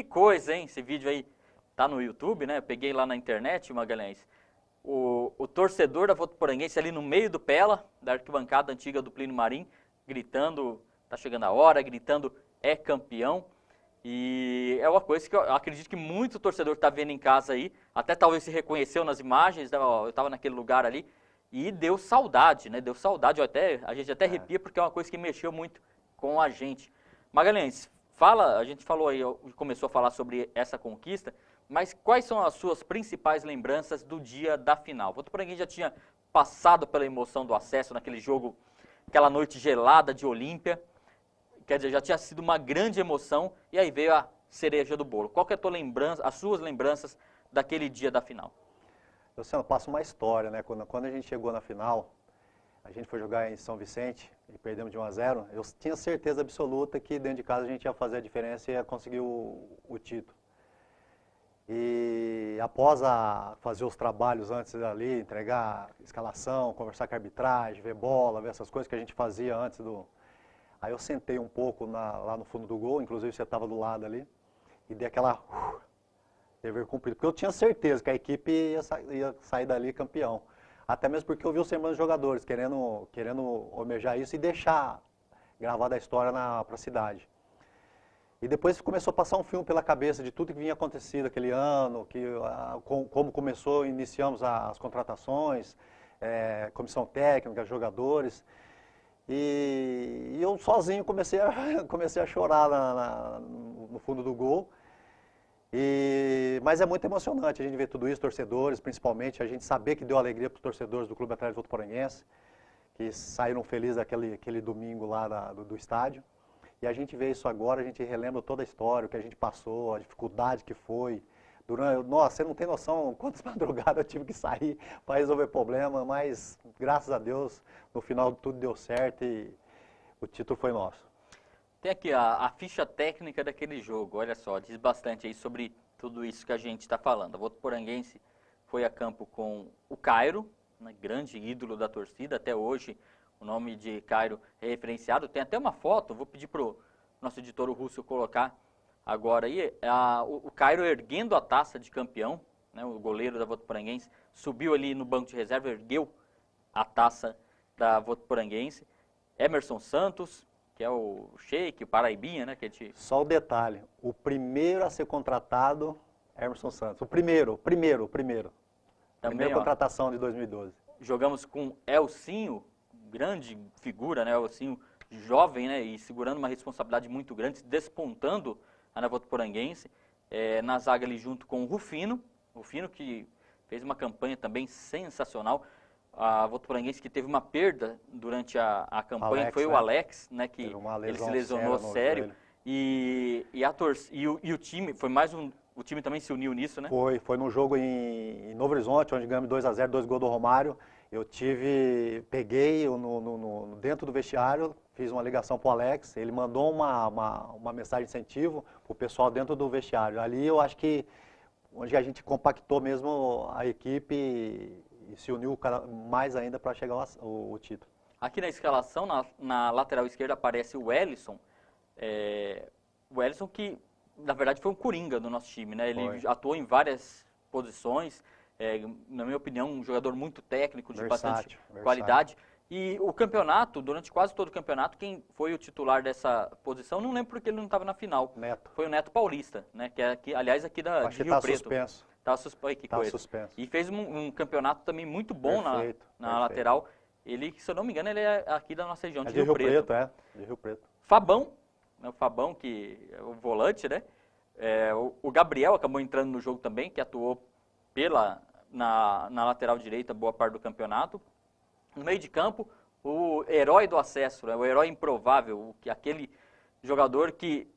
Que coisa, hein? Esse vídeo aí tá no YouTube, né? Eu peguei lá na internet, Magalhães. O torcedor da Votuporanguense ali no meio do Pela, da arquibancada antiga do Plínio Marim, gritando, tá chegando a hora, gritando, é campeão. E é uma coisa que eu acredito que muito torcedor que tá vendo em casa aí, até talvez se reconheceu nas imagens, né? Ó, eu tava naquele lugar ali, e deu saudade, né? Deu saudade, a gente até arrepia, porque é uma coisa que mexeu muito com a gente. Magalhães, a gente falou aí, começou a falar sobre essa conquista, mas quais são as suas principais lembranças do dia da final? O Votuporanguense já tinha passado pela emoção do acesso naquele jogo, aquela noite gelada de Olímpia, quer dizer, já tinha sido uma grande emoção, e aí veio a cereja do bolo. Qual que é a tua lembrança, as suas lembranças daquele dia da final? Luciano, passa uma história, né? Quando a gente chegou na final, a gente foi jogar em São Vicente e perdemos de 1-0, eu tinha certeza absoluta que dentro de casa a gente ia fazer a diferença e ia conseguir o título. E após fazer os trabalhos antes ali, entregar escalação, conversar com a arbitragem, ver bola, ver essas coisas que a gente fazia antes do... Aí eu sentei um pouco lá no fundo do gol, inclusive você estava do lado ali, e dei aquela... dever cumprido, porque eu tinha certeza que a equipe ia sair dali campeão. Até mesmo porque eu vi os semana dos jogadores querendo almejar isso e deixar gravada a história para a cidade. E depois começou a passar um filme pela cabeça de tudo que vinha acontecido aquele ano, como iniciamos as contratações, comissão técnica, jogadores. E eu sozinho comecei a chorar no fundo do gol. Mas é muito emocionante a gente ver tudo isso, torcedores, principalmente, a gente saber que deu alegria para os torcedores do Clube Atlético Votuporanguense, que saíram felizes aquele domingo lá do estádio. E a gente vê isso agora, a gente relembra toda a história, o que a gente passou, a dificuldade que foi. Nossa, você não tem noção quantas madrugadas eu tive que sair para resolver problema, mas graças a Deus, no final tudo deu certo e o título foi nosso. Tem aqui a ficha técnica daquele jogo, olha só, diz bastante aí sobre tudo isso que a gente está falando. A Votuporanguense foi a campo com o Cairo, né, grande ídolo da torcida, até hoje o nome de Cairo é referenciado. Tem até uma foto, vou pedir para o nosso editor o Russo colocar agora aí, o Cairo erguendo a taça de campeão, né, o goleiro da Votuporanguense, subiu ali no banco de reserva, ergueu a taça da Votuporanguense. Emerson Santos, que é o Sheik, o Paraibinha, né? Só o detalhe, o primeiro a ser contratado é Emerson Santos. O primeiro. Também, primeira contratação de 2012. Jogamos com Elcinho, grande figura, né? Elcinho jovem, né? E segurando uma responsabilidade muito grande, despontando a Votuporanguense. Na zaga ali junto com o Rufino que fez uma campanha também sensacional. A Votuporanguense que teve uma perda durante a campanha, Alex, foi o Alex, né, que ele se lesionou sério. E o time, foi mais o time também se uniu nisso, né? Foi num jogo em Novo Horizonte, onde ganhamos 2-0, 2 gols do Romário. Peguei dentro do vestiário, fiz uma ligação para o Alex, ele mandou uma mensagem de incentivo para o pessoal dentro do vestiário. Ali eu acho que onde a gente compactou mesmo a equipe e se uniu mais ainda para chegar o título. Aqui na escalação, na lateral esquerda, aparece o Wellison. O Wellison que, na verdade, foi um coringa do nosso time, né? Ele atuou em várias posições. Na minha opinião, um jogador muito técnico, de bastante qualidade. E o campeonato, durante quase todo o campeonato, quem foi o titular dessa posição, não lembro porque ele não estava na final. Neto. Foi o Neto Paulista, né? Que é aqui, aliás, aqui de Rio Preto. Suspenso. Estava suspenso. E fez um campeonato também muito bom na lateral. Ele, se eu não me engano, ele é aqui da nossa região, de Rio Preto. De Rio Preto. Fabão, né, o Fabão, que é o volante, né? O Gabriel acabou entrando no jogo também, que atuou na lateral direita boa parte do campeonato. No meio de campo, o herói do acesso, né, o herói improvável, aquele jogador que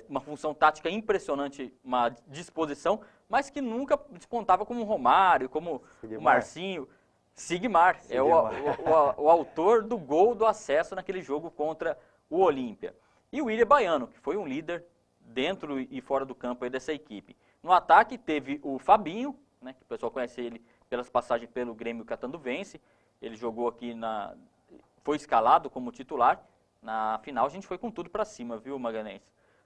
uma função tática impressionante, uma disposição, mas que nunca despontava como o Romário, como o Marcinho. Sigmar é o autor do gol do acesso naquele jogo contra o Olímpia. E o William Baiano, que foi um líder dentro e fora do campo aí dessa equipe. No ataque teve o Fabinho, né, que o pessoal conhece ele pelas passagens pelo Grêmio Catanduvense. Ele jogou aqui foi escalado como titular. Na final a gente foi com tudo para cima, viu, Magalhães?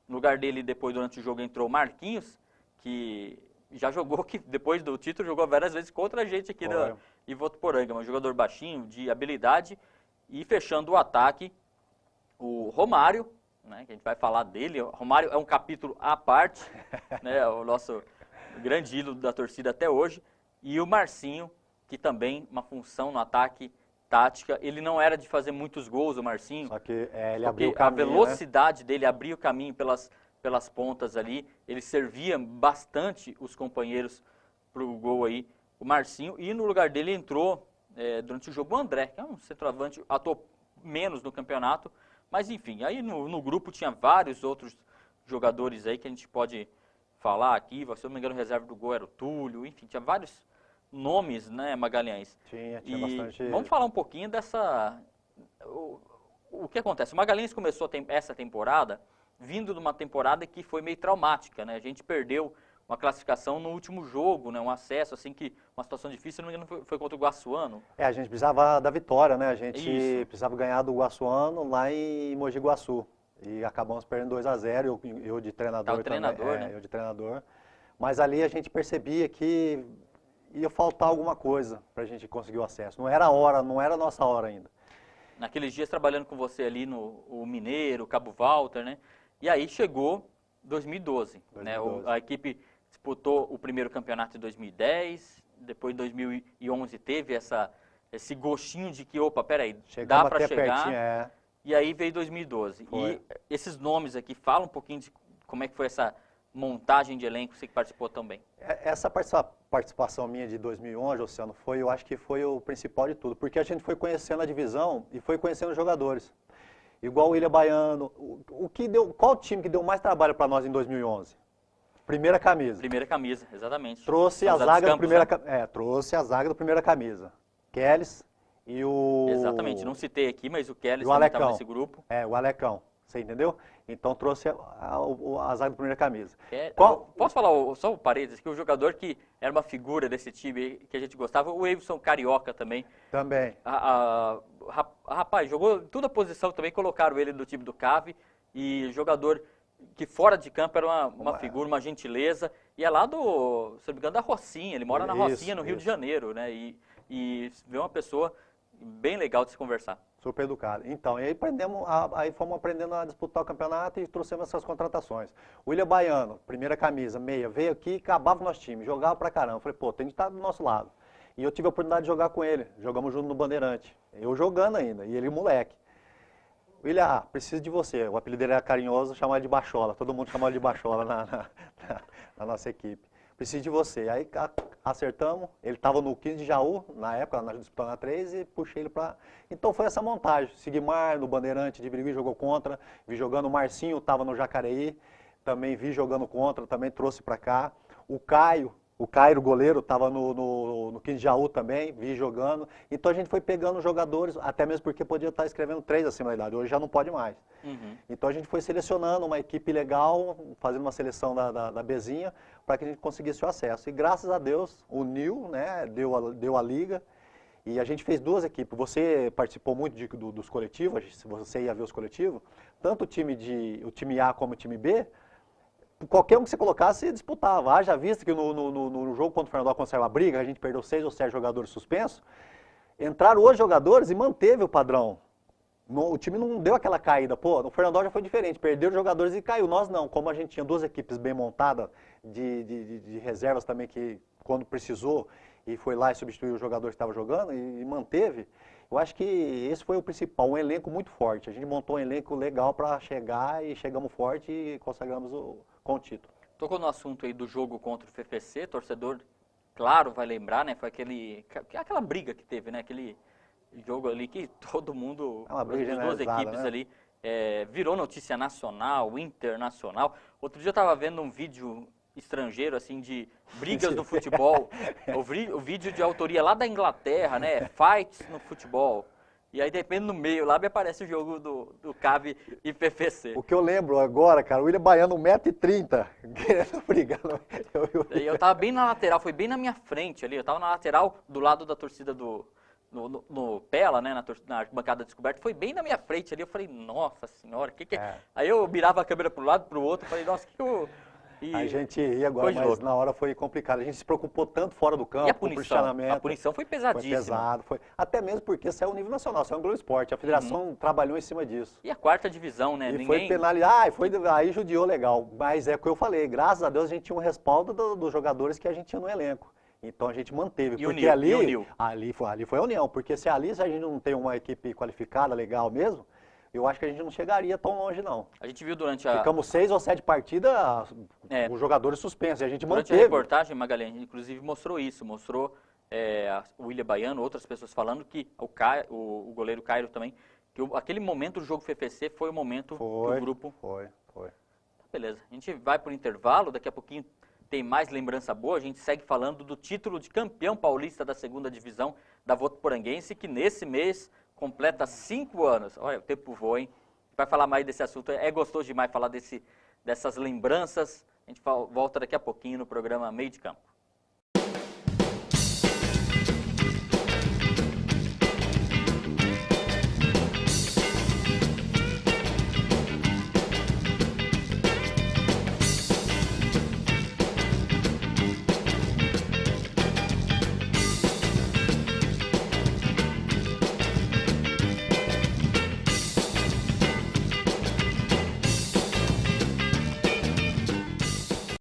No lugar dele, depois, durante o jogo, entrou o Marquinhos, que já jogou, que depois do título, jogou várias vezes contra a gente aqui em Votuporanga. Um jogador baixinho, de habilidade. E fechando o ataque, o Romário, né, que a gente vai falar dele. O Romário é um capítulo à parte, né, o nosso grande ídolo da torcida até hoje. E o Marcinho, que também uma função no ataque tática. Ele não era de fazer muitos gols, o Marcinho. Só que ele abriu o caminho, a velocidade dele abria o caminho pelas pontas ali. Ele servia bastante os companheiros para o gol aí, o Marcinho. E no lugar dele entrou, durante o jogo, o André, que é um centroavante, atuou menos no campeonato. Mas enfim, aí no grupo tinha vários outros jogadores aí que a gente pode falar aqui. Se eu não me engano, o reserva do gol era o Túlio. Enfim, tinha vários nomes, né, Magalhães? Tinha bastante. Vamos falar um pouquinho dessa... O que acontece? O Magalhães começou essa temporada vindo de uma temporada que foi meio traumática, né? A gente perdeu uma classificação no último jogo, né? Um acesso, assim, que uma situação difícil, se não me engano, foi contra o Guaçuano. A gente precisava da vitória, né? A gente precisava ganhar do Guaçuano lá em Mogi Guaçu. E acabamos perdendo 2-0, eu de treinador também. Né? Eu de treinador. Mas ali a gente percebia que ia faltar alguma coisa para a gente conseguir o acesso. Não era a hora, não era a nossa hora ainda. Naqueles dias trabalhando com você ali no Mineiro, Cabo Walter, né? E aí chegou 2012. Né? A equipe disputou o primeiro campeonato em 2010, depois em 2011 teve esse gostinho de que, opa, peraí, dá para chegar. Pertinho, E aí veio 2012. E esses nomes aqui, fala um pouquinho de como é que foi essa montagem de elenco, você que participou também. Essa participação minha de 2011, Luciano, eu acho que foi o principal de tudo, porque a gente foi conhecendo a divisão e foi conhecendo os jogadores. Igual o William Baiano. Qual time que deu mais trabalho para nós em 2011? Primeira camisa. Primeira camisa, exatamente. Trouxe a zaga do primeira, trouxe a zaga do primeira camisa. Kellis e o... Exatamente, não citei aqui, mas o Kellis também estava nesse grupo. O Alecão, você entendeu? Então trouxe a zaga da primeira camisa. Posso falar só um parênteses, que o jogador que era uma figura desse time que a gente gostava, o Eivson Carioca também. Também. Rapaz, jogou toda a posição também, colocaram ele do time do CAV, e jogador que fora de campo era uma figura, uma gentileza, e é lá se não me engano, da Rocinha, ele mora na Rocinha, no Rio de Janeiro, né? E vê uma pessoa bem legal de se conversar. Super educado. Então, e aí fomos aprendendo a disputar o campeonato e trouxemos essas contratações. O William Baiano, primeira camisa, meia, veio aqui e acabava o nosso time, jogava pra caramba. Falei, pô, tem que estar do nonosso lado. E eu tive a oportunidade de jogar com ele, jogamos junto no Bandeirante. Eu jogando ainda, e ele moleque. William, preciso de você. O apelido dele era carinhoso, chamava ele de Bachola. Todo mundo chamava ele de Bachola na nossa equipe. Preciso de você. Aí acertamos, ele estava no 15 de Jaú, na época, nós disputamos a 3 e puxei ele para... Então foi essa montagem. Sigmar, no Bandeirante de Birigui, jogou contra, vi jogando o Marcinho, estava no Jacareí, também vi jogando contra, também trouxe para cá. O Caio, goleiro, estava no 15 de Jaú também, vi jogando. Então a gente foi pegando jogadores, até mesmo porque podia estar escrevendo 3 acima da idade, hoje já não pode mais. Uhum. Então a gente foi selecionando uma equipe legal, fazendo uma seleção da Bezinha, para que a gente conseguisse o acesso. E graças a Deus, o Nil, né, deu a liga, e a gente fez 2 equipes. Você participou muito dos coletivos, se você ia ver os coletivos, tanto o time A como o time B, qualquer um que você colocasse, disputava. Haja vista que no jogo contra o Fernando aconteceu a briga, a gente perdeu 6 ou 7 jogadores suspensos, entraram os jogadores e manteve o padrão. O time não deu aquela caída. Pô, no Fernando já foi diferente, perdeu os jogadores e caiu. Nós não, como a gente tinha 2 equipes bem montadas, de reservas também, que quando precisou, e foi lá e substituiu os jogadores que estavam jogando e manteve, eu acho que esse foi o principal, um elenco muito forte. A gente montou um elenco legal para chegar e chegamos forte e consagramos com o título. Tocou no assunto aí do jogo contra o FFC, torcedor, claro, vai lembrar, né? Foi aquela briga que teve, né? Aquele jogo ali que todo mundo, as 2 equipes, né? Ali, virou notícia nacional, internacional. Outro dia eu estava vendo um vídeo estrangeiro, assim, de brigas no futebol, o vídeo de autoria lá da Inglaterra, né? Fights no futebol. E aí, depende no meio, lá me aparece o jogo do CAV e PFC. O que eu lembro agora, cara, o William Baiano, 1,30 m, querendo brigar. Eu tava bem na lateral, foi bem na minha frente ali, eu tava na lateral do lado da torcida do no Pela, né, na arquibancada descoberta, foi bem na minha frente ali. Eu falei, nossa senhora, que é? É. Aí eu virava a câmera para um lado, para o outro, falei, nossa, que eu... E A gente ia agora, mas louco. na hora foi complicado. A gente se preocupou tanto fora do campo, E a com o punição? posicionamento. A punição foi Foi pesadíssima. pesado, até mesmo porque saiu o nível nacional, saiu o Globo Esporte. A federação trabalhou em cima disso. E a quarta divisão, né? E foi penalizado, aí judiou legal. Mas é o que eu falei, graças a Deus a gente tinha um respaldo dos jogadores que a gente tinha no elenco. Então a gente manteve, E porque uniu. ali foi a união. Porque se ali a gente não tem uma equipe qualificada, legal mesmo, eu acho que a gente não chegaria tão longe, não. A gente viu durante a... Ficamos 6 ou 7 partidas, os jogadores suspensos, e a gente Durante manteve. a reportagem, Magalhães, inclusive mostrou isso, mostrou o William Baiano, outras pessoas falando que o goleiro Cairo também, que aquele momento do jogo FFC foi o momento que o grupo... Foi. Beleza, a gente vai para o intervalo, daqui a pouquinho tem mais lembrança boa, a gente segue falando do título de campeão paulista da segunda divisão da Votuporanguense, que nesse mês completa 5 anos. Olha, o tempo voa, hein? Vai falar mais desse assunto, é gostoso demais falar dessas lembranças. A gente volta daqui a pouquinho no programa Meio de Campo.